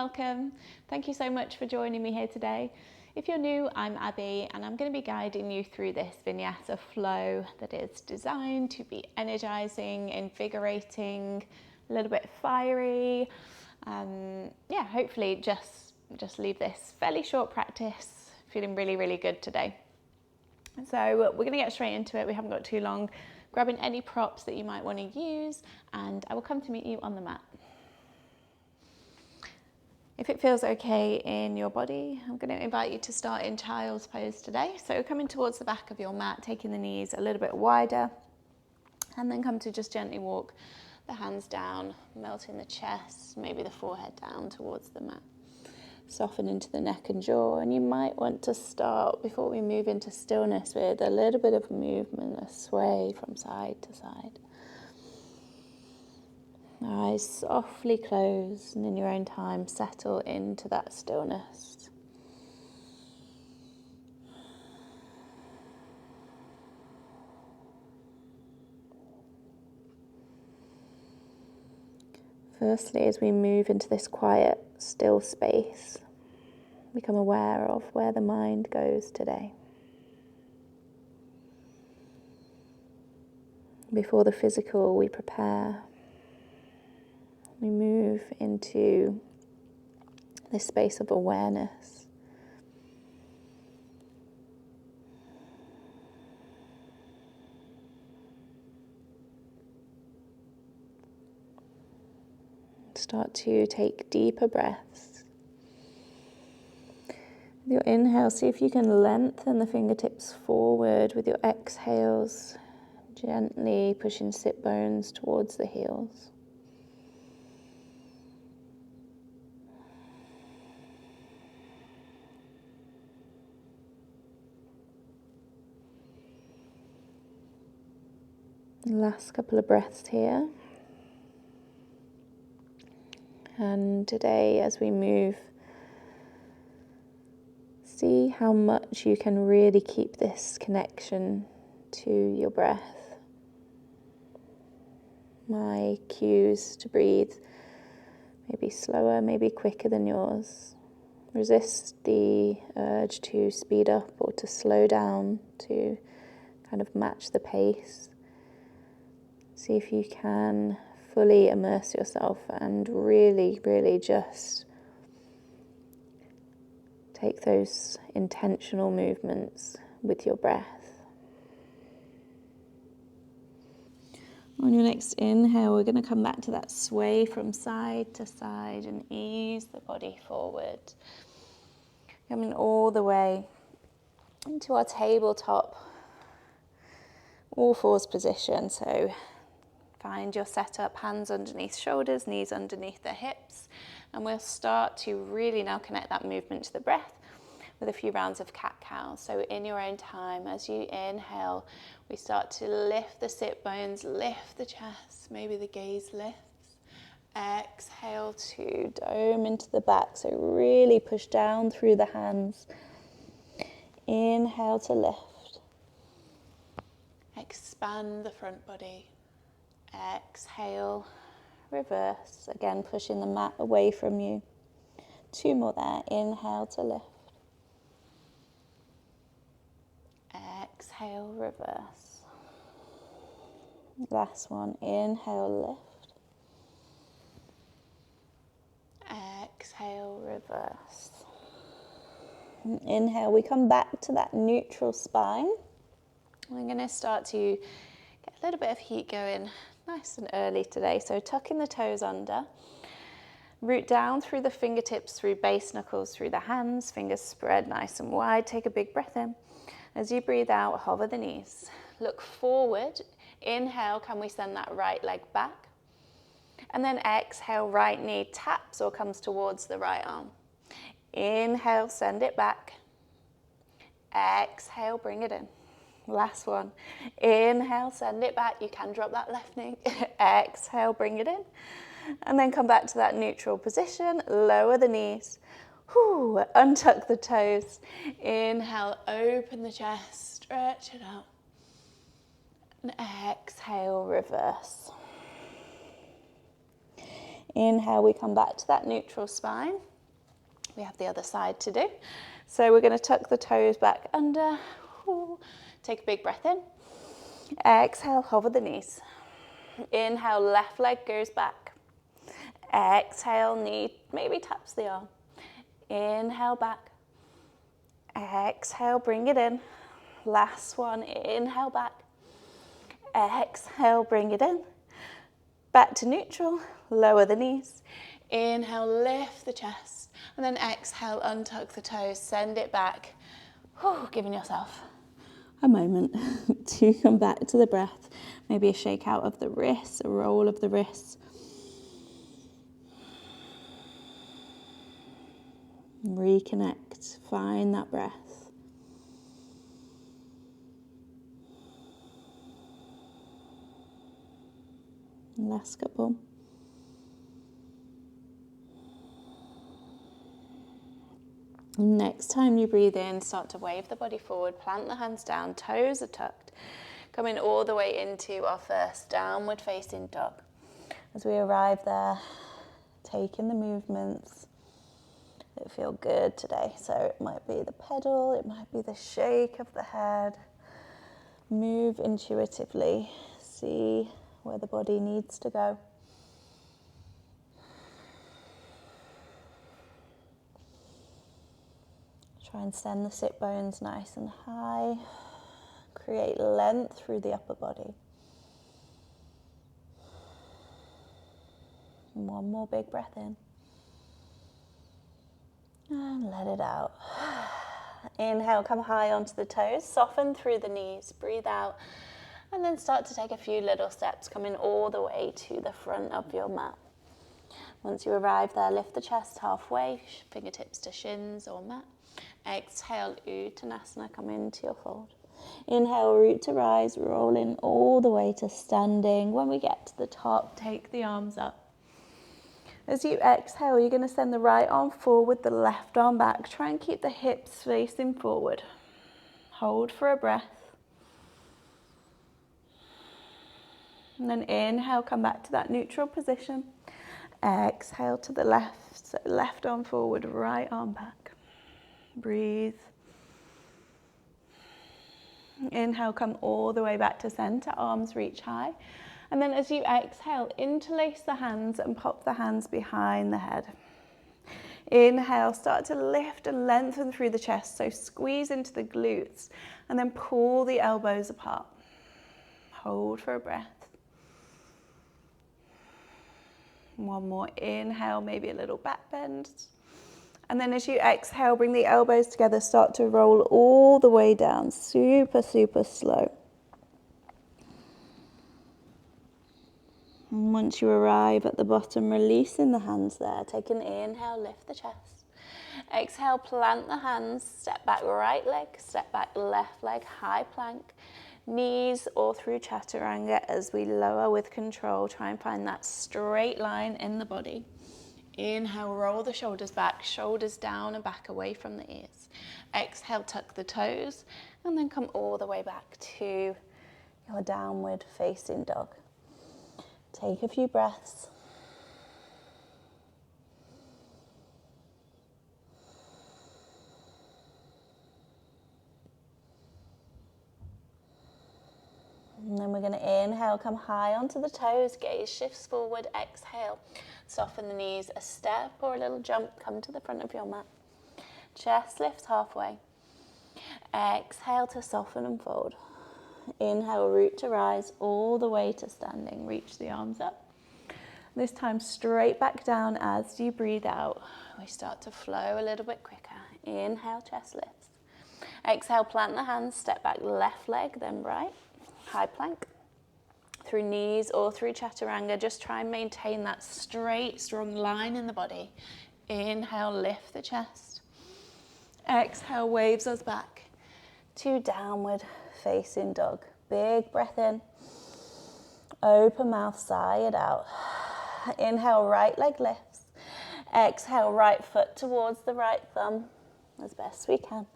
welcome. Thank you so much for joining me here today. If you're new, I'm Abby and I'm going to be guiding you through this Vinyasa flow that is designed to be energizing, invigorating, a little bit fiery. Hopefully just leave this fairly short practice feeling really, really good today. So we're going to get straight into it. We haven't got too long. Grabbing any props that you might want to use, and I will come to meet you on the mat. If it feels okay in your body, I'm going to invite you to start in child's pose today. So coming towards the back of your mat, taking the knees a little bit wider, and then come to just gently walk the hands down, melting the chest, maybe the forehead down towards the mat. Soften into the neck and jaw, and you might want to start, before we move into stillness, with a little bit of movement, a sway from side to side. Eyes softly close, and in your own time settle into that stillness. Firstly, as we move into this quiet, still space, become aware of where the mind goes today. Before the physical, we prepare. We move into this space of awareness. Start to take deeper breaths. With your inhale, see if you can lengthen the fingertips forward. With your exhales, gently pushing sit bones towards the heels. Last couple of breaths here. And today, as we move, see how much you can really keep this connection to your breath. My cues to breathe, maybe slower, maybe quicker than yours. Resist the urge to speed up or to slow down to kind of match the pace. See if you can fully immerse yourself and really, really just take those intentional movements with your breath. On your next inhale, we're going to come back to that sway from side to side and ease the body forward. Coming all the way into our tabletop all fours position. So find your setup, hands underneath shoulders, knees underneath the hips, and we'll start to really now connect that movement to the breath with a few rounds of cat-cow. So in your own time, as you inhale, we start to lift the sit bones, lift the chest, maybe the gaze lifts. Exhale to dome into the back, so really push down through the hands. Inhale to lift. Expand the front body. Exhale, reverse, again pushing the mat away from you. 2 more there, inhale to lift. Exhale, reverse. Last one, inhale, lift. Exhale, reverse. Inhale, we come back to that neutral spine. We're going to start to get a little bit of heat going nice and early today. So tucking the toes under, root down through the fingertips, through base knuckles, through the hands, fingers spread nice and wide. Take a big breath in. As you breathe out, hover the knees. Look forward. Inhale, can we send that right leg back? And then exhale, right knee taps or comes towards the right arm. Inhale, send it back. Exhale, bring it in. Last one. Inhale, send it back. You can drop that left knee. Exhale, bring it in. And then come back to that neutral position. Lower the knees. Untuck the toes. Inhale, open the chest. Stretch it out. And exhale, reverse. Inhale, we come back to that neutral spine. We have the other side to do. So we're going to tuck the toes back under. Take a big breath in. Exhale, hover the knees. Inhale, left leg goes back. Exhale, knee maybe taps the arm. Inhale, back. Exhale, bring it in. Last one, inhale, back. Exhale, bring it in. Back to neutral, lower the knees. Inhale, lift the chest. And then exhale, untuck the toes, send it back. Giving yourself a moment to come back to the breath. Maybe a shake out of the wrists, a roll of the wrists. Reconnect, find that breath. Last couple. Next time you breathe in, start to wave the body forward, plant the hands down, toes are tucked. Coming all the way into our first downward facing dog. As we arrive there, taking the movements that feel good today. So it might be the pedal, it might be the shake of the head. Move intuitively, see where the body needs to go. Try and send the sit bones nice and high. Create length through the upper body. And one more big breath in. And let it out. Inhale, come high onto the toes. Soften through the knees. Breathe out. And then start to take a few little steps, coming all the way to the front of your mat. Once you arrive there, lift the chest halfway, fingertips to shins or mat. Exhale, Uttanasana, come into your fold. Inhale, root to rise, rolling all the way to standing. When we get to the top, take the arms up. As you exhale, you're going to send the right arm forward, the left arm back. Try and keep the hips facing forward. Hold for a breath. And then inhale, come back to that neutral position. Exhale to the left, so left arm forward, right arm back. Breathe. Inhale, come all the way back to center, arms reach high. And then as you exhale, interlace the hands and pop the hands behind the head. Inhale, start to lift and lengthen through the chest, so squeeze into the glutes and then pull the elbows apart. Hold for a breath. One more inhale, maybe a little back bend. And then as you exhale, bring the elbows together, start to roll all the way down, super, super slow. And once you arrive at the bottom, releasing the hands there, take an inhale, lift the chest. Exhale, plant the hands, step back right leg, step back left leg, high plank. Knees or through chaturanga as we lower with control. Try and find that straight line in the body. Inhale, roll the shoulders back, shoulders down and back away from the ears. Exhale, tuck the toes and then come all the way back to your downward facing dog. Take a few breaths. And then we're going to inhale, come high onto the toes, gaze shifts forward, exhale. Soften the knees, a step or a little jump, come to the front of your mat. Chest lifts halfway. Exhale to soften and fold. Inhale, root to rise all the way to standing. Reach the arms up. This time straight back down as you breathe out. We start to flow a little bit quicker. Inhale, chest lifts. Exhale, plant the hands, step back left leg, then right. High plank. Through knees or through chaturanga, just try and maintain that straight, strong line in the body. Inhale, lift the chest. Exhale, waves us back to downward facing dog. Big breath in. Open mouth, sigh it out. Inhale, right leg lifts. Exhale, right foot towards the right thumb as best we can.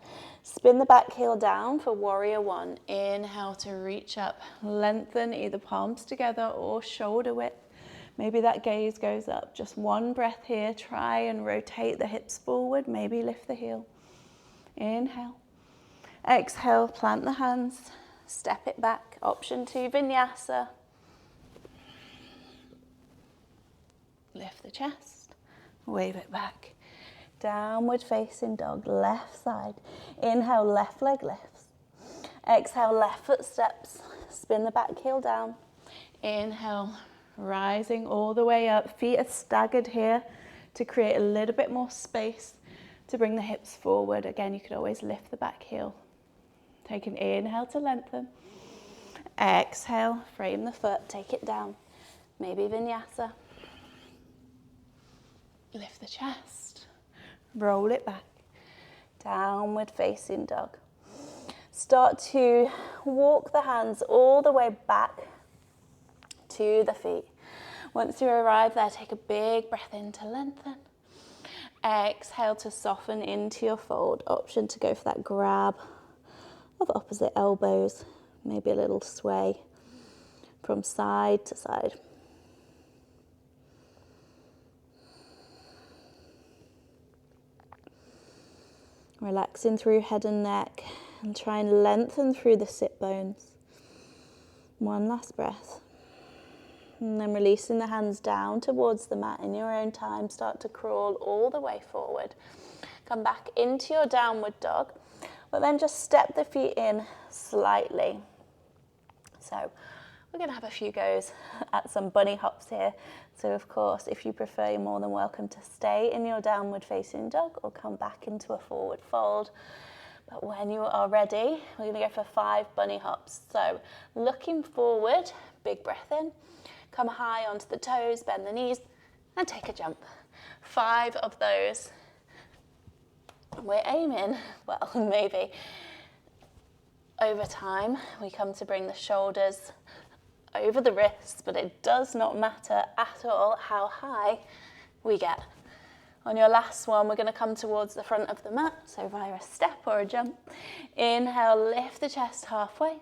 Spin the back heel down for warrior one. Inhale to reach up. Lengthen either palms together or shoulder width. Maybe that gaze goes up. Just one breath here. Try and rotate the hips forward. Maybe lift the heel. Inhale. Exhale, plant the hands. Step it back. Option 2, Vinyasa. Lift the chest. Wave it back. Downward facing dog, left side. Inhale, left leg lifts. Exhale, left foot steps. Spin the back heel down. Inhale, rising all the way up. Feet are staggered here to create a little bit more space to bring the hips forward. Again, you could always lift the back heel. Take an inhale to lengthen. Exhale, frame the foot, take it down. Maybe Vinyasa. Lift the chest. Roll it back. Downward facing dog. Start to walk the hands all the way back to the feet. Once you arrive there, take a big breath in to lengthen. Exhale to soften into your fold. Option to go for that grab of opposite elbows. Maybe a little sway from side to side. Relaxing through head and neck and try and lengthen through the sit bones. One last breath. And then releasing the hands down towards the mat in your own time. Start to crawl all the way forward. Come back into your downward dog, but then just step the feet in slightly. So we're going to have a few goes at some bunny hops here. So of course, if you prefer, you're more than welcome to stay in your downward facing dog or come back into a forward fold. But when you are ready, we're going to go for 5 bunny hops. So looking forward, big breath in, come high onto the toes, bend the knees, and take a jump. 5 of those. We're aiming, well, maybe over time, we come to bring the shoulders over the wrists, but it does not matter at all how high we get. On your last one, we're going to come towards the front of the mat, so via a step or a jump. Inhale, lift the chest halfway.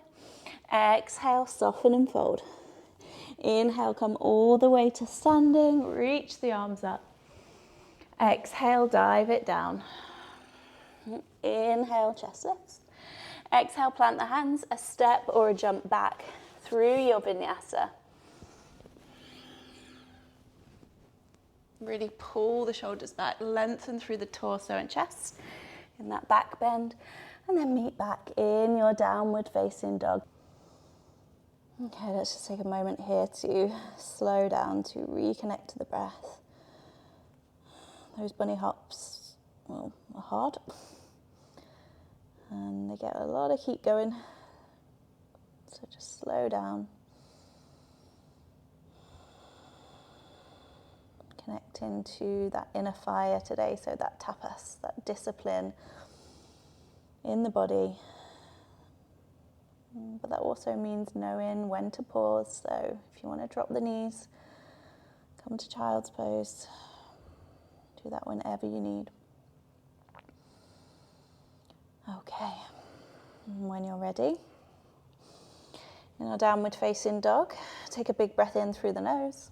Exhale, soften and fold. Inhale, come all the way to standing, reach the arms up. Exhale, dive it down. Inhale, chest lifts. Exhale, plant the hands, a step or a jump back through your Vinyasa. Really pull the shoulders back, lengthen through the torso and chest in that back bend, and then meet back in your downward facing dog. Okay, let's just take a moment here to slow down, to reconnect to the breath. Those bunny hops, well, are hard, and they get a lot of heat going, so just slow down. Connecting to that inner fire today, so that tapas, that discipline in the body. But that also means knowing when to pause, so if you want to drop the knees, come to child's pose. Do that whenever you need. Okay, and when you're ready, in our downward facing dog, take a big breath in through the nose.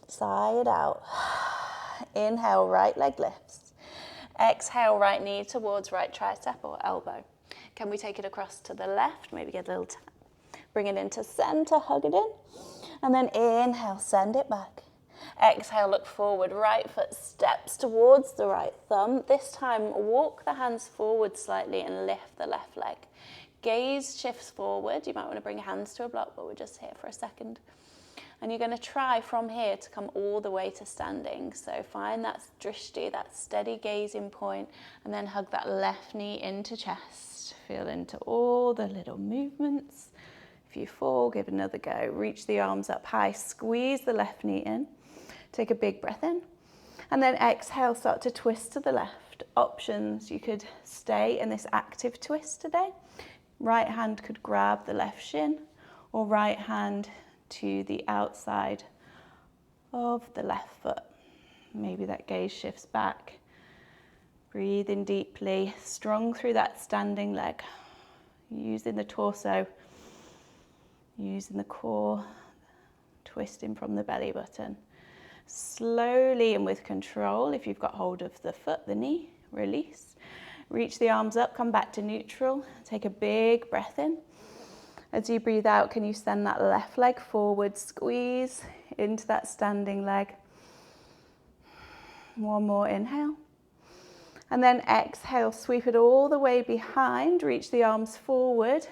Side out. Inhale, right leg lifts. Exhale, right knee towards right tricep or elbow. Can we take it across to the left? Maybe get a little tap. Bring it into center, hug it in. And then inhale, send it back. Exhale, look forward. Right foot steps towards the right thumb. This time, walk the hands forward slightly and lift the left leg. Gaze shifts forward. You might want to bring your hands to a block, but we're just here for a second. And you're going to try from here to come all the way to standing. So find that drishti, that steady gazing point, and then hug that left knee into chest. Feel into all the little movements. If you fall, give another go. Reach the arms up high, squeeze the left knee in. Take a big breath in. And then exhale, start to twist to the left. Options, you could stay in this active twist today. Right hand could grab the left shin, or right hand to the outside of the left foot. Maybe that gaze shifts back. Breathe in deeply, strong through that standing leg. Using the torso, using the core twisting from the belly button. Slowly and with control, if you've got hold of the foot, the knee, release. Reach the arms up, come back to neutral. Take a big breath in. As you breathe out, can you send that left leg forward, squeeze into that standing leg. One more inhale. And then exhale, sweep it all the way behind, reach the arms forward.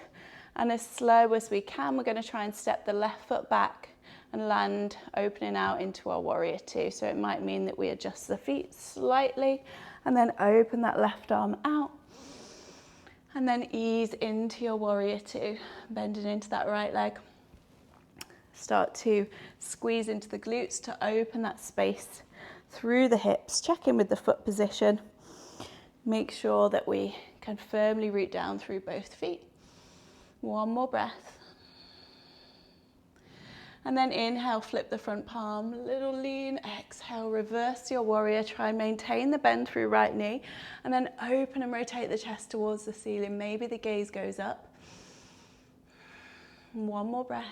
And as slow as we can, we're going to try and step the left foot back and land opening out into our warrior two. So it might mean that we adjust the feet slightly and then open that left arm out. And then ease into your warrior two, bending into that right leg. Start to squeeze into the glutes to open that space through the hips. Check in with the foot position. Make sure that we can firmly root down through both feet. One more breath. And then inhale, flip the front palm, little lean, exhale, reverse your warrior. Try and maintain the bend through right knee. And then open and rotate the chest towards the ceiling. Maybe the gaze goes up. One more breath.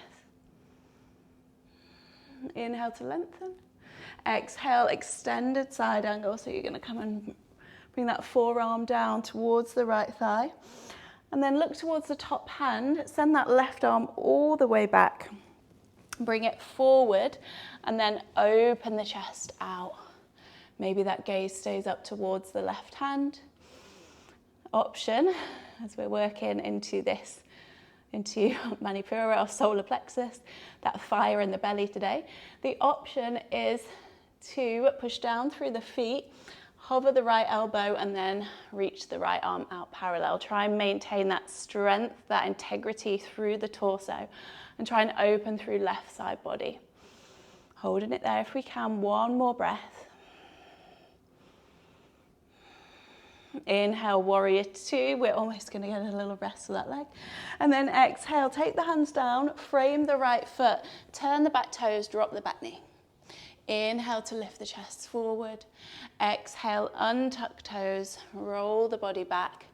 Inhale to lengthen. Exhale, extended side angle. So you're going to come and bring that forearm down towards the right thigh. And then look towards the top hand. Send that left arm all the way back. Bring it forward and then open the chest out. Maybe that gaze stays up towards the left hand. Option, as we're working into Manipura, our solar plexus, that fire in the belly today. The option is to push down through the feet, hover the right elbow and then reach the right arm out parallel. Try and maintain that strength, that integrity through the torso. And try and open through left side body. Holding it there if we can. One more breath. Inhale, warrior two. We're almost going to get a little rest of that leg. And then exhale, take the hands down, frame the right foot, turn the back toes, drop the back knee. Inhale to lift the chest forward. Exhale, untuck toes, roll the body back,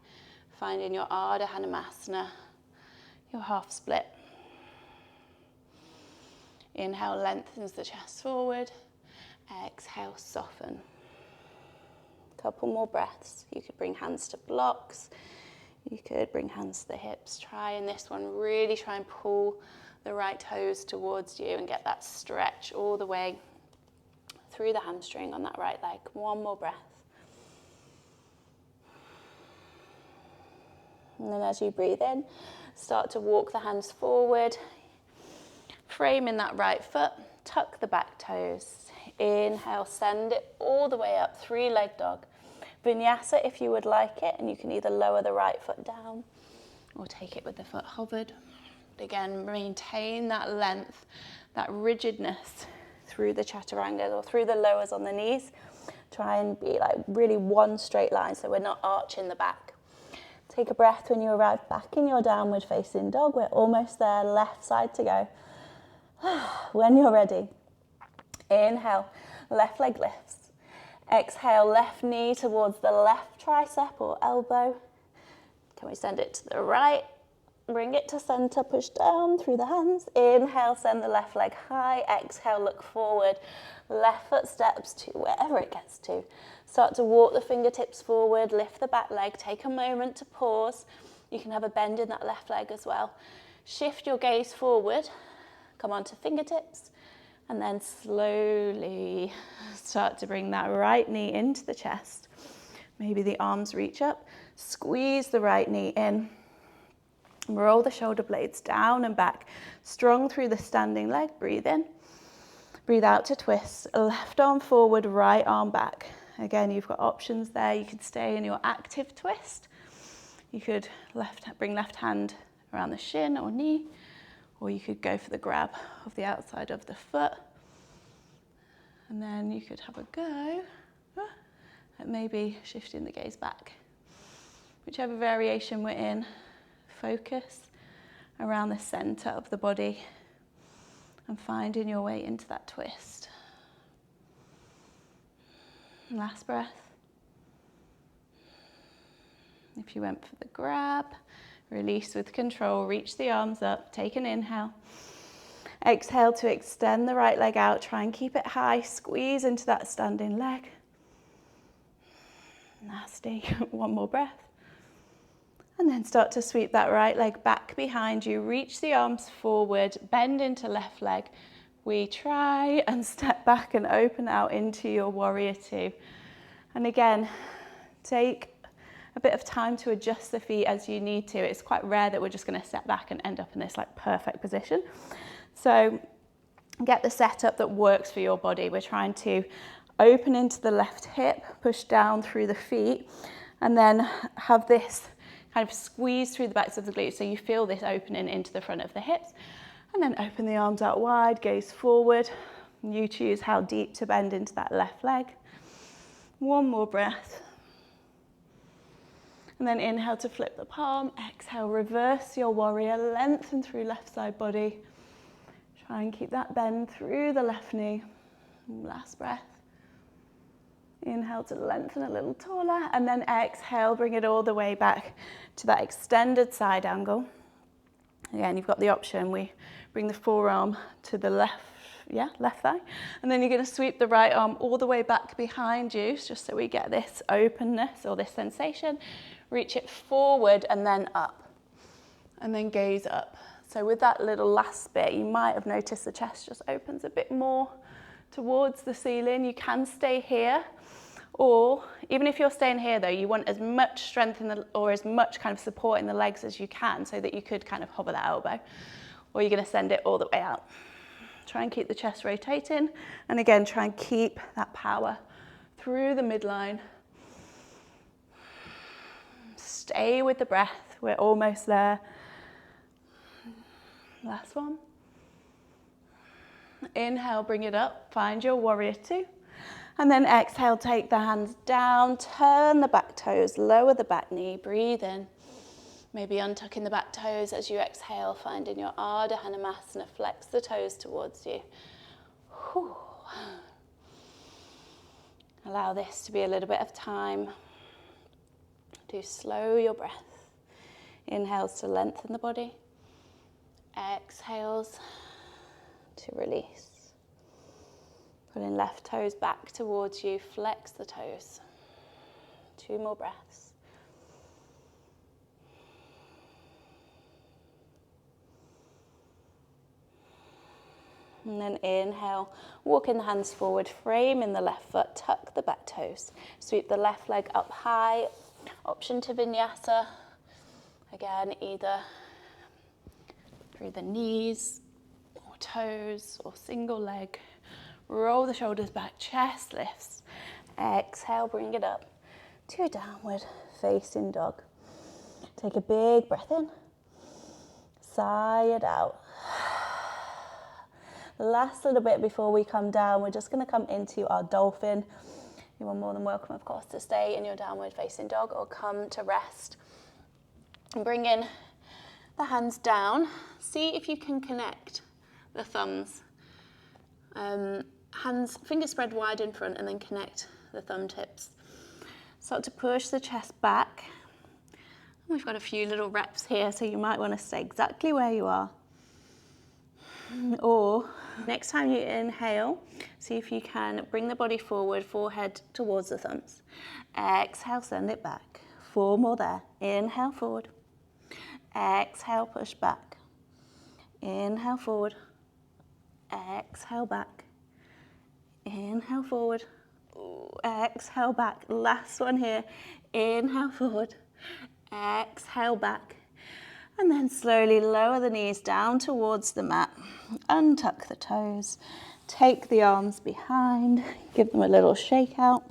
finding your Ardha Hanumasana, your half split. Inhale, lengthens the chest forward. Exhale, soften. Couple more breaths. You could bring hands to blocks. You could bring hands to the hips. Try in this one, really try and pull the right toes towards you and get that stretch all the way through the hamstring on that right leg. One more breath. And then as you breathe in, start to walk the hands forward. Frame in that right foot, tuck the back toes. Inhale, send it all the way up, three-leg dog. Vinyasa if you would like it, and you can either lower the right foot down or take it with the foot hovered. But again, maintain that length, that rigidness through the chaturangas or through the lowers on the knees. Try and be like really one straight line so we're not arching the back. Take a breath when you arrive back in your downward facing dog. We're almost there, left side to go. When you're ready, inhale, left leg lifts. Exhale, left knee towards the left tricep or elbow. Can we send it to the right? Bring it to center, push down through the hands. Inhale, send the left leg high. Exhale, look forward. Left foot steps to wherever it gets to. Start to walk the fingertips forward, lift the back leg. Take a moment to pause. You can have a bend in that left leg as well. Shift your gaze forward. Come onto fingertips and then slowly start to bring that right knee into the chest. Maybe the arms reach up. Squeeze the right knee in. Roll the shoulder blades down and back. Strong through the standing leg. Breathe in. Breathe out to twist. Left arm forward, right arm back. Again, you've got options there. You could stay in your active twist. You could bring left hand around the shin or knee. Or you could go for the grab of the outside of the foot. And then you could have a go at maybe shifting the gaze back. Whichever variation we're in, focus around the center of the body and finding your way into that twist. Last breath. If you went for the grab, release with control, reach the arms up, take an inhale. Exhale to extend the right leg out. Try and keep it high. Squeeze into that standing leg. Nasty. One more breath. And then start to sweep that right leg back behind you. Reach the arms forward. Bend into left leg. We try and step back and open out into your warrior two. And again, take a bit of time to adjust the feet as you need to. It's quite rare that we're just going to step back and end up in this like perfect position. So get the setup that works for your body. We're trying to open into the left hip, push down through the feet, and then have this kind of squeeze through the backs of the glutes. So you feel this opening into the front of the hips, and then open the arms out wide, gaze forward. You choose how deep to bend into that left leg. One more breath. And then inhale to flip the palm. Exhale, reverse your warrior. Lengthen through left side body. Try and keep that bend through the left knee. Last breath. Inhale to lengthen a little taller. And then exhale, bring it all the way back to that extended side angle. Again, you've got the option. We bring the forearm to the left thigh. And then you're going to sweep the right arm all the way back behind you, just so we get this openness or this sensation. Reach it forward and then up. And then gaze up. So with that little last bit, you might have noticed the chest just opens a bit more towards the ceiling. You can stay here. Or even if you're staying here though, you want as much strength or as much kind of support in the legs as you can, so that you could kind of hover that elbow. Or you're going to send it all the way out. Try and keep the chest rotating. And again, try and keep that power through the midline. Stay with the breath. We're almost there. Last one. Inhale, bring it up. Find your warrior two. And then exhale, take the hands down. Turn the back toes. Lower the back knee. Breathe in. Maybe untucking the back toes as you exhale, finding your Ardha Hanumasana. Flex the toes towards you. Whew. Allow this to be a little bit of time. Do slow your breath. Inhales to lengthen the body. Exhales to release. Pulling left toes back towards you. Flex the toes. 2 more breaths. And then inhale, walking the hands forward, frame in the left foot, tuck the back toes. Sweep the left leg up high. Option to Vinyasa. Again, either through the knees or toes or single leg. Roll the shoulders back, chest lifts. Exhale, bring it up to downward facing dog. Take a big breath in. Sigh it out. Last little bit before we come down, we're just going to come into our dolphin. You are more than welcome, of course, to stay in your downward facing dog or come to rest. And bring in the hands down. See if you can connect the thumbs. Hands, fingers spread wide in front, and then connect the thumb tips. Start to push the chest back. We've got a few little reps here, so you might want to stay exactly where you are. Or next time you inhale, see if you can bring the body forward, forehead towards the thumbs. Exhale, send it back. 4 more there. Inhale, forward. Exhale, push back. Inhale, forward. Exhale, back. Inhale, forward. Exhale, back. Last one here. Inhale, forward. Exhale, back. And then slowly lower the knees down towards the mat. Untuck the toes. Take the arms behind. Give them a little shake out.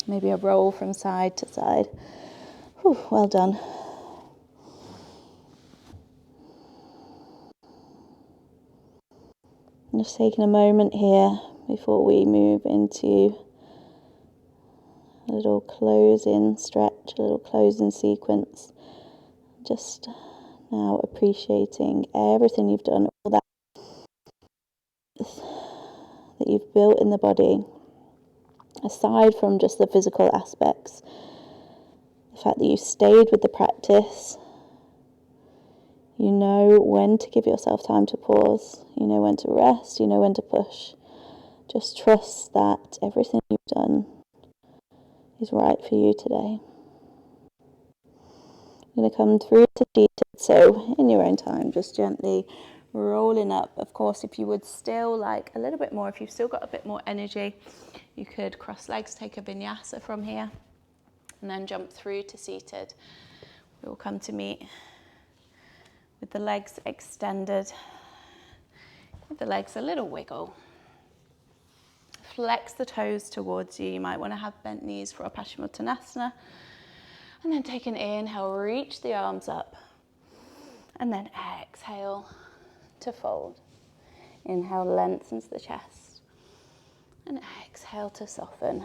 Maybe a roll from side to side. Whew, well done. Just taking a moment here before we move into a little closing stretch, a little closing sequence. Just now appreciating everything you've done, all that you've built in the body, aside from just the physical aspects. The fact that you stayed with the practice, You know when to give yourself time to pause. You know when to rest. You know when to push. Just trust that everything you've done is right for you today. I'm going to come through to seated, so in your own time, just gently rolling up. Of course, if you would still like a little bit more, if you've still got a bit more energy, you could cross legs, take a vinyasa from here, and then jump through to seated. We will come to meet with the legs extended, give the legs a little wiggle. Flex the toes towards you. You might want to have bent knees for a Paschimottanasana. And then take an inhale, reach the arms up. And then exhale to fold. Inhale, lengthens the chest. And exhale to soften.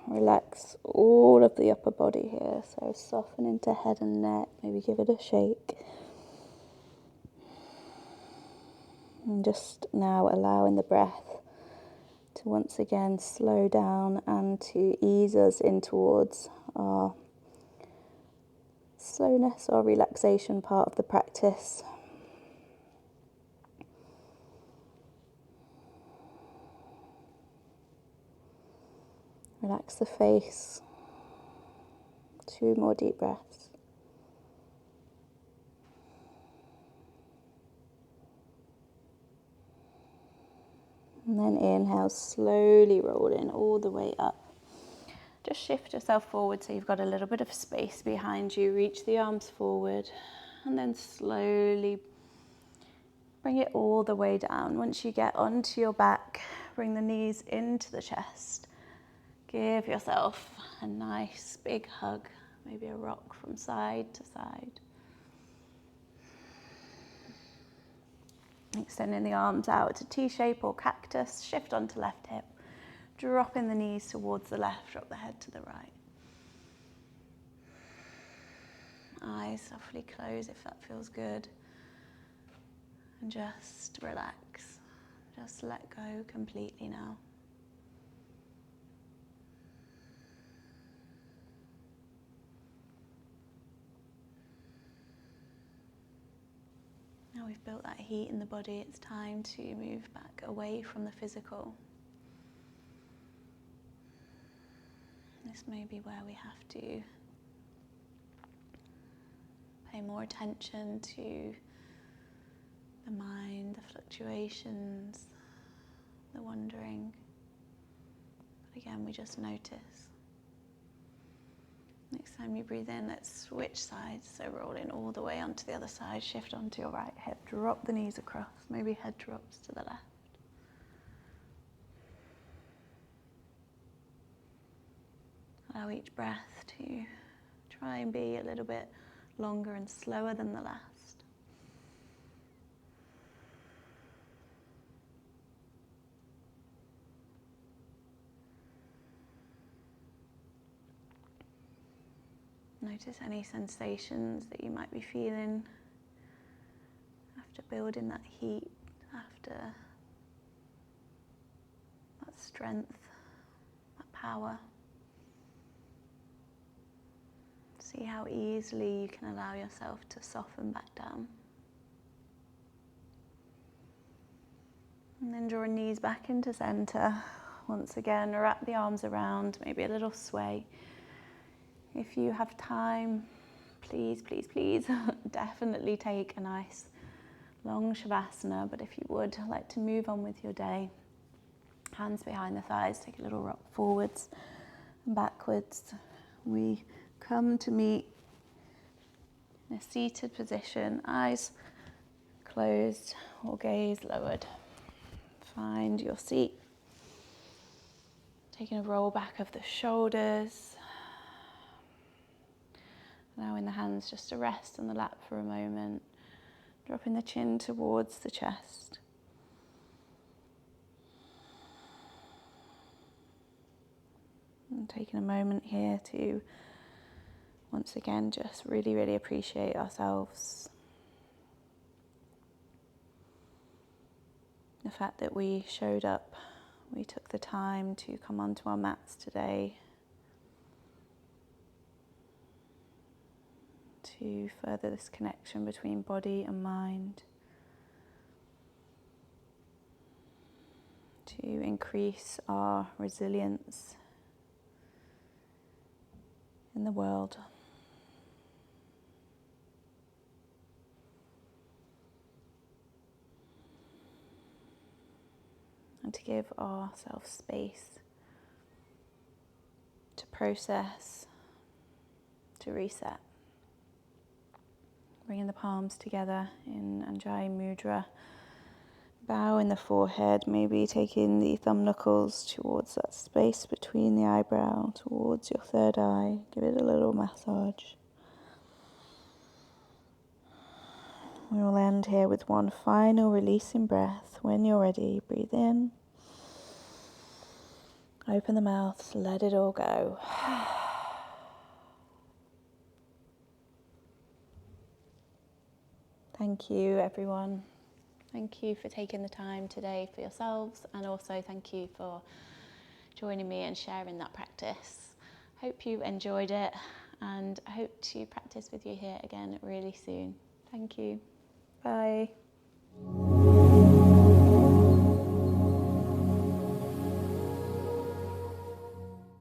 Relax all of the upper body here. So soften into head and neck. Maybe give it a shake. And just now allowing the breath to once again slow down and to ease us in towards our slowness or relaxation part of the practice. Relax the face. 2 more deep breaths. And then inhale, slowly roll in all the way up. Just shift yourself forward so you've got a little bit of space behind you. Reach the arms forward and then slowly bring it all the way down. Once you get onto your back, bring the knees into the chest. Give yourself a nice big hug, maybe a rock from side to side. Extending the arms out to T-shape or cactus, shift onto left hip. Dropping the knees towards the left, drop the head to the right. Eyes softly close if that feels good. And just relax. Just let go completely now. Now we've built that heat in the body, it's time to move back away from the physical. This may be where we have to pay more attention to the mind, the fluctuations, the wandering. But again, we just notice. Next time you breathe in, let's switch sides. So roll in all the way onto the other side, shift onto your right hip, drop the knees across, maybe head drops to the left. Allow each breath to try and be a little bit longer and slower than the last. Notice any sensations that you might be feeling after building that heat, after that strength, that power. See how easily you can allow yourself to soften back down. And then draw knees back into center. Once again, wrap the arms around, maybe a little sway. If you have time, please, please, please, definitely take a nice long Shavasana. But if you would like to move on with your day, hands behind the thighs, take a little rock forwards and backwards. We come to meet in a seated position, eyes closed or gaze lowered. Find your seat. Taking a roll back of the shoulders. Allowing the hands just to rest on the lap for a moment. Dropping the chin towards the chest. And taking a moment here to once again just really, really appreciate ourselves. The fact that we showed up, we took the time to come onto our mats today. to further this connection between body and mind, to increase our resilience in the world. And to give ourselves space to process, to reset. Bringing the palms together in Anjali Mudra. Bow in the forehead, maybe taking the thumb knuckles towards that space between the eyebrow, towards your third eye. Give it a little massage. We will end here with one final releasing breath. When you're ready, breathe in. Open the mouth, let it all go. Thank you, everyone. Thank you for taking the time today for yourselves, and also thank you for joining me and sharing that practice. Hope you enjoyed it, and I hope to practice with you here again really soon. Thank you. Bye.